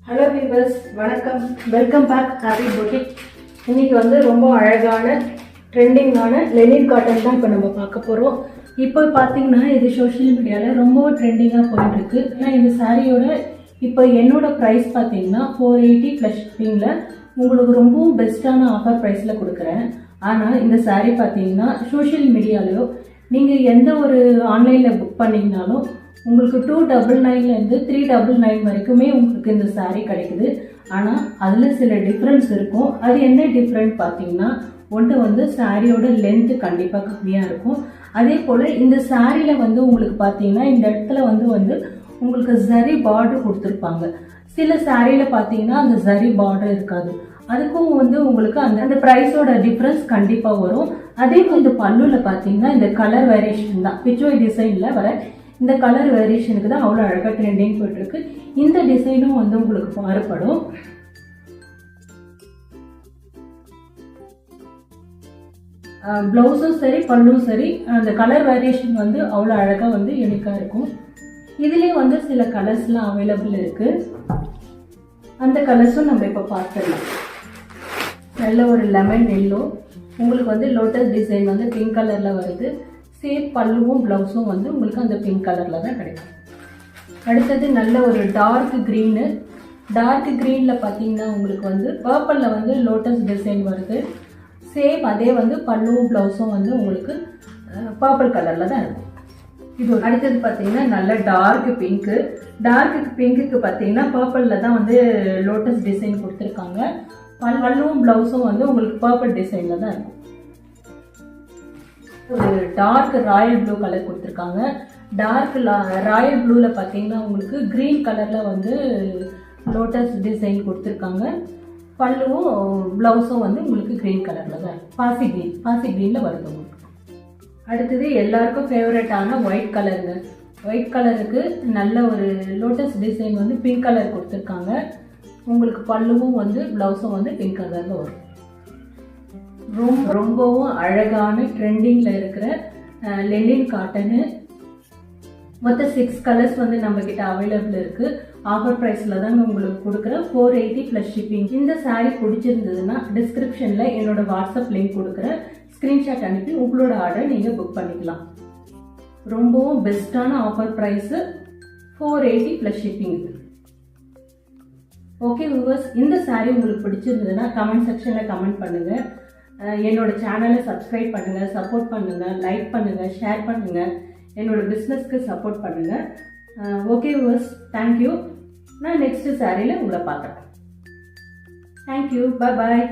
Hello viewers, வணக்கம். Welcome back Happy Boutique. இன்னைக்கு ரொம்ப அழகான ட்ரெண்டிங்கான லெனின் காட்டன் தான் இப்போ நம்ம பார்க்க போகிறோம். இப்போ பார்த்தீங்கன்னா இது சோஷியல் மீடியாவில் ரொம்ப ட்ரெண்டிங்காக போயிட்டுருக்கு. ஏன்னா இந்த சாரியோட இப்போ என்னோட ப்ரைஸ் பார்த்தீங்கன்னா 480 ப்ளஸ் ஷிப்பிங்கில் உங்களுக்கு ரொம்பவும் பெஸ்ட்டான ஆஃபர் ப்ரைஸில் கொடுக்குறேன். ஆனால் இந்த சாரீ பார்த்தீங்கன்னா சோஷியல் மீடியாலையோ நீங்கள் எந்த ஒரு ஆன்லைனில் புக் பண்ணிங்கனாலும் உங்களுக்கு 299லேருந்து 399 வரைக்குமே உங்களுக்கு இந்த சாரீ கிடைக்குது. ஆனால் அதில் சில டிஃப்ரென்ஸ் இருக்கும். அது என்ன டிஃப்ரெண்ட் பார்த்தீங்கன்னா, ஒன்று சாரியோட லென்த்து கண்டிப்பாக கம்மியாக இருக்கும். அதே போல் இந்த சாரியில் உங்களுக்கு பார்த்தீங்கன்னா இந்த இடத்துல உங்களுக்கு ஜரி பார்டர் கொடுத்துருப்பாங்க. சில சாரியில் பார்த்தீங்கன்னா அந்த ஜரி பார்டர் இருக்காது. அதுக்கும் உங்களுக்கு அந்த ப்ரைஸோட டிஃப்ரென்ஸ் கண்டிப்பாக வரும். அதே போல் இந்த பல்லுவில் பார்த்தீங்கன்னா இந்த கலர் வேரியேஷன் தான், பிச்சோய் டிசைனில் வர இந்த கலர் வேரியேஷனுக்கு தான் அவ்வளோ அழகாக ட்ரெண்டிங் போயிட்டுருக்கு. இந்த டிசைனும் உங்களுக்கு மாறுபடும். ப்ளவுஸும் சரி பல்லும் சரி அந்த கலர் வேரியேஷன் அவ்வளோ அழகாக யூனிக்காக இருக்கும். இதுலேயே சில கலர்ஸ்லாம் அவைலபிள் இருக்குது. அந்த கலர்ஸும் நம்ம இப்போ பார்த்துடலாம். நல்ல ஒரு லெமன் எல்லோ, உங்களுக்கு லோட்டஸ் டிசைன் பிங்க் கலரில் வருது. சேம் பல்லுவும் ப்ளவுஸும் உங்களுக்கு அந்த பிங்க் கலரில் தான் கிடைக்கும். அடுத்தது நல்ல ஒரு டார்க் க்ரீனு. டார்க் க்ரீனில் பார்த்தீங்கன்னா உங்களுக்கு பர்பிளில் லோட்டஸ் டிசைன் வருது. சேம் அதே பல்லுவும் ப்ளவுஸும் உங்களுக்கு பர்பிள் கலரில் தான் இருக்கும். இது அடுத்தது பார்த்தீங்கன்னா நல்ல டார்க் பிங்க்கு. டார்க் பிங்க்குக்கு பார்த்தீங்கன்னா பர்பிளில் தான் லோட்டஸ் டிசைன் கொடுத்துருக்காங்க. பல்லுவும் ப்ளவுஸும் உங்களுக்கு பர்பிள் டிசைனில் தான் இருக்கும். ஒரு டார்க் ராயல் ப்ளூ கலர் கொடுத்துருக்காங்க. டார்க் ராயல் ப்ளூவில் பார்த்தீங்கன்னா உங்களுக்கு க்ரீன் கலரில் லோட்டஸ் டிசைன் கொடுத்துருக்காங்க. பல்லுவும் ப்ளவுஸும் உங்களுக்கு க்ரீன் கலரில் தான் இருக்கும். பாசி க்ரீனில் வருது உங்களுக்கு. அடுத்தது எல்லாருக்கும் ஃபேவரட்டான ஒயிட் கலருங்க. ஒயிட் கலருக்கு நல்ல ஒரு லோட்டஸ் டிசைன் பிங்க் கலர் கொடுத்துருக்காங்க. உங்களுக்கு பல்லுவும் ப்ளவுஸும் பிங்க் கலரில் வரும். ரொம்பவும் அழகான ட்ரெண்டிங்கில் இருக்கிற லெனின் காட்டனு. மொத்தம் 6 கலர்ஸ் நம்மக்கிட்ட அவைலபிள் இருக்குது. ஆஃபர் ப்ரைஸில் தாங்க உங்களுக்கு கொடுக்குறேன். 480 ப்ளஸ் ஷிப்பிங். இந்த சாரீ பிடிச்சிருந்ததுன்னா டிஸ்கிரிப்ஷனில் என்னோட வாட்ஸ்அப் லிங்க் கொடுக்குறேன். ஸ்க்ரீன்ஷாட் அனுப்பி உங்களோட ஆர்டர் நீங்கள் புக் பண்ணிக்கலாம். ரொம்பவும் பெஸ்ட்டான offer price 480 plus shipping. Okay viewers, இந்த சாரீ உங்களுக்கு பிடிச்சிருந்ததுன்னா கமெண்ட் செக்ஷனில் கமெண்ட் பண்ணுங்கள். என்னோட சேனலை சப்ஸ்கிரைப் பண்ணுங்கள், சப்போர்ட் பண்ணுங்கள், லைக் பண்ணுங்கள், ஷேர் பண்ணுங்கள். என்னோட பிஸ்னஸ்க்கு சப்போர்ட் பண்ணுங்கள். Okay viewers, thank you. நான் நெக்ஸ்ட் சாரியில் உங்களை பார்க்குறேன். தேங்க்யூ, பாய்.